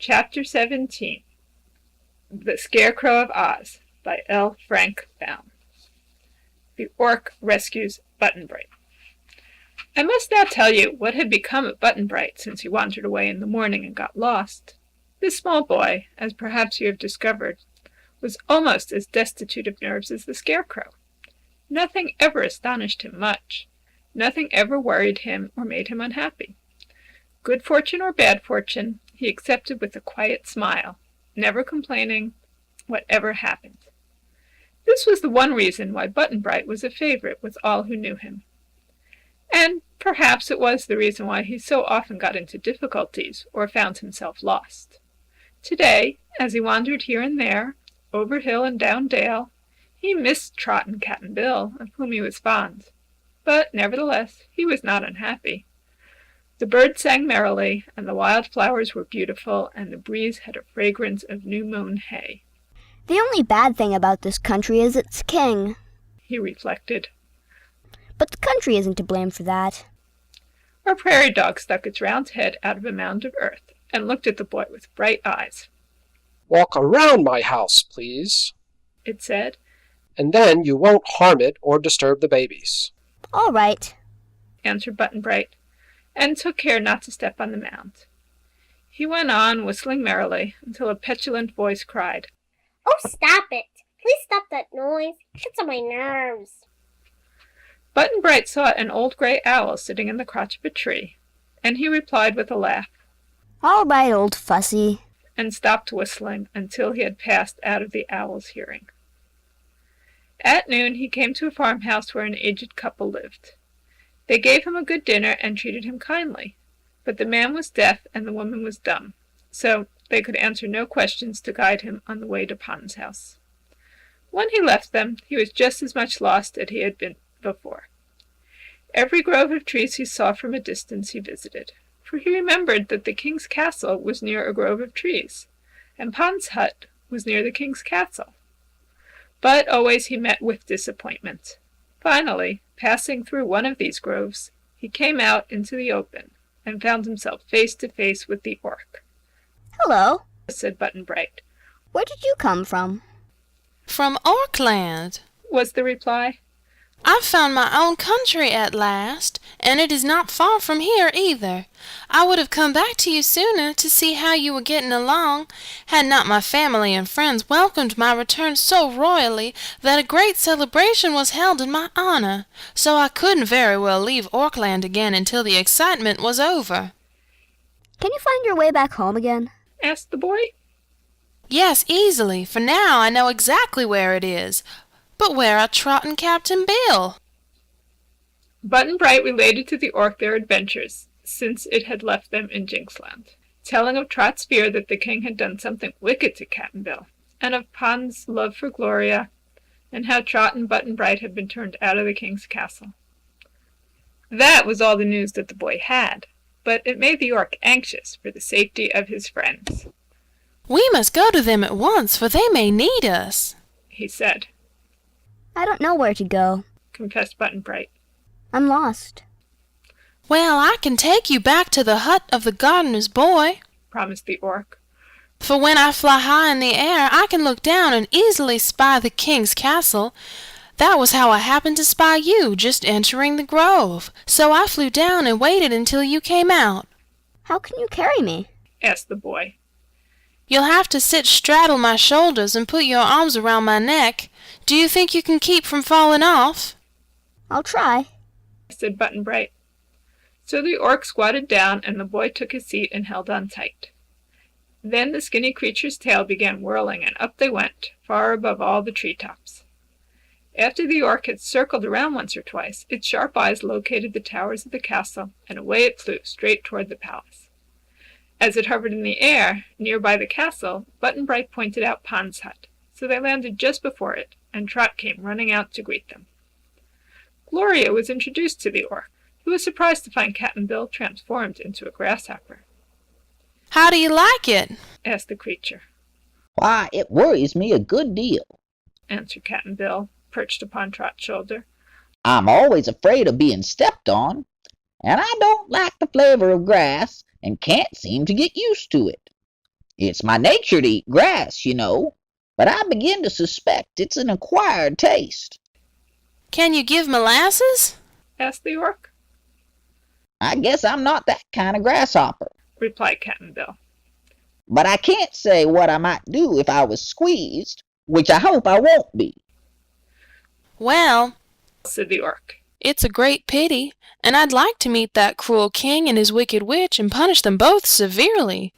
Chapter 17 The Scarecrow of Oz by L. Frank Baum. The Orc Rescues Button-Bright. I must now tell you what had become of Button-Bright since he wandered away in the morning and got lost. This small boy, as perhaps you have discovered, was almost as destitute of nerves as the Scarecrow. Nothing ever astonished him much. Nothing ever worried him or made him unhappy. Good fortune or bad fortune, he accepted with a quiet smile, never complaining, whatever happened. This was the one reason why Button-Bright was a favorite with all who knew him. And perhaps it was the reason why he so often got into difficulties or found himself lost. Today, as he wandered here and there, over hill and down dale, he missed Trot and Cap'n Bill, of whom he was fond. But nevertheless, he was not unhappy. The birds sang merrily, and the wild flowers were beautiful, and the breeze had a fragrance of new-mown hay. The only bad thing about this country is its king, he reflected. But the country isn't to blame for that. A prairie dog stuck its round head out of a mound of earth and looked at the boy with bright eyes. "Walk around my house, please," it said. "and then you won't harm it or disturb the babies." "All right," answered Button-Bright, and took care not to step on the mound. He went on, whistling merrily, until a petulant voice cried, "Oh, stop it! Please stop that noise. It gets on my nerves." Button-Bright saw an old gray owl sitting in the crotch of a tree, and he replied with a laugh, "All right, old fussy," and stopped whistling until he had passed out of the owl's hearing. At noon he came to a farmhouse where an aged couple lived. They gave him a good dinner and treated him kindly, but the man was deaf and the woman was dumb, so they could answer no questions to guide him on the way to Pon's house. When he left them, he was just as much lost as he had been before. Every grove of trees he saw from a distance he visited, for he remembered that the king's castle was near a grove of trees, and Pon's hut was near the king's castle. But always he met with disappointment. Finally, passing through one of these groves, he came out into the open and found himself face to face with the orc. "Hello," said Button-Bright. "Where did you come from?" "From Orkland," was the reply. "I've found my own country at last, and it is not far from here either. I would have come back to you sooner to see how you were getting along, had not my family and friends welcomed my return so royally that a great celebration was held in my honor, so I couldn't very well leave Orkland again until the excitement was over." "Can you find your way back home again?" asked the boy. "Yes, easily, for now I know exactly where it is. But where are Trot and Captain Bill?" Button-Bright related to the orc their adventures since it had left them in Jinxland, telling of Trot's fear that the king had done something wicked to Cap'n Bill, and of Pon's love for Gloria, and how Trot and Button-Bright had been turned out of the king's castle. That was all the news that the boy had, but it made the orc anxious for the safety of his friends. "We must go to them at once, for they may need us," he said. "I don't know where to go," confessed Button-Bright. "I'm lost." "Well, I can take you back to the hut of the gardener's boy," promised the orc. "for when I fly high in the air, I can look down and easily spy the king's castle. That was how I happened to spy you, just entering the grove, so I flew down and waited until you came out." "How can you carry me?" asked the boy. "You'll have to sit straddle my shoulders and put your arms around my neck. Do you think you can keep from falling off?" "I'll try," said Button-Bright. So the orc squatted down, and the boy took his seat and held on tight. Then the skinny creature's tail began whirling, and up they went, far above all the treetops. After the orc had circled around once or twice, its sharp eyes located the towers of the castle, and away it flew straight toward the palace. As it hovered in the air, near by the castle, Button-Bright pointed out Pon's hut, so they landed just before it, and Trot came running out to greet them. Gloria was introduced to the orc, who was surprised to find Cap'n Bill transformed into a grasshopper. "How do you like it?" asked the creature. "Why, it worries me a good deal," answered Cap'n Bill, perched upon Trot's shoulder. "I'm always afraid of being stepped on, and I don't like the flavor of grass and can't seem to get used to it. It's my nature to eat grass, you know, but I begin to suspect it's an acquired taste. Can you give molasses? asked the orc. I guess I'm not that kind of grasshopper, replied Captain Bill. but I can't say what I might do if I was squeezed, which I hope I won't be. Well, said the orc. it's a great pity, and I'd like to meet that cruel king and his wicked witch and punish them both severely.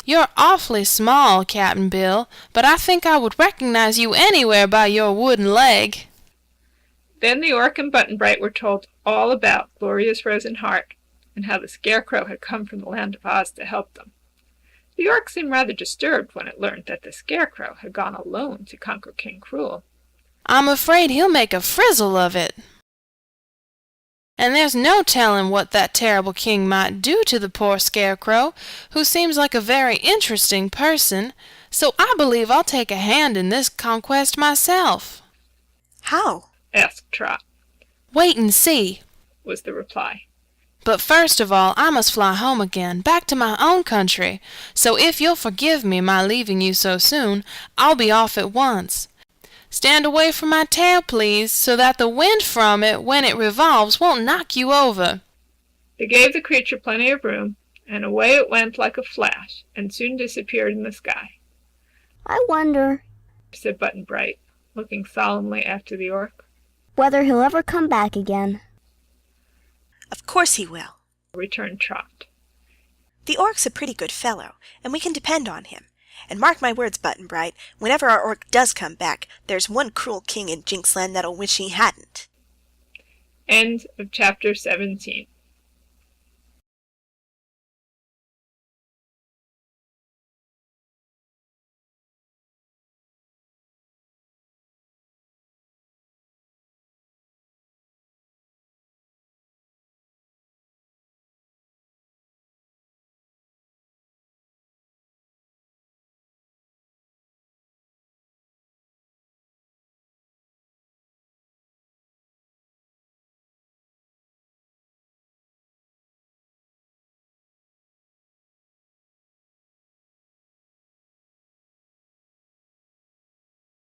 You're awfully small, Captain Bill, but I think I would recognize you anywhere by your wooden leg. Then the orc and Button-Bright were told all about Gloria's Frozen Heart and how the Scarecrow had come from the land of Oz to help them. The orc seemed rather disturbed when it learned that the Scarecrow had gone alone to conquer King Cruel. I'm afraid he'll make a frizzle of it. And there's no telling what that terrible king might do to the poor Scarecrow, who seems like a very interesting person, so I believe I'll take a hand in this conquest myself. How? asked Trot. Wait and see. Was the reply. But first of all, I must fly home again, back to my own country, so if you'll forgive me my leaving you so soon, I'll be off at once. Stand away from my tail, please, so that the wind from it, when it revolves, won't knock you over. They gave the creature plenty of room, and away it went like a flash, and soon disappeared in the sky. I wonder, said Button-Bright, looking solemnly after the orc. whether he'll ever come back again. Of course he will. Returned Trot. The orc's a pretty good fellow, and we can depend on him. And mark my words, Button-Bright, whenever our orc does come back, there's one cruel king in Jinxland that'll wish he hadn't. End of chapter 17.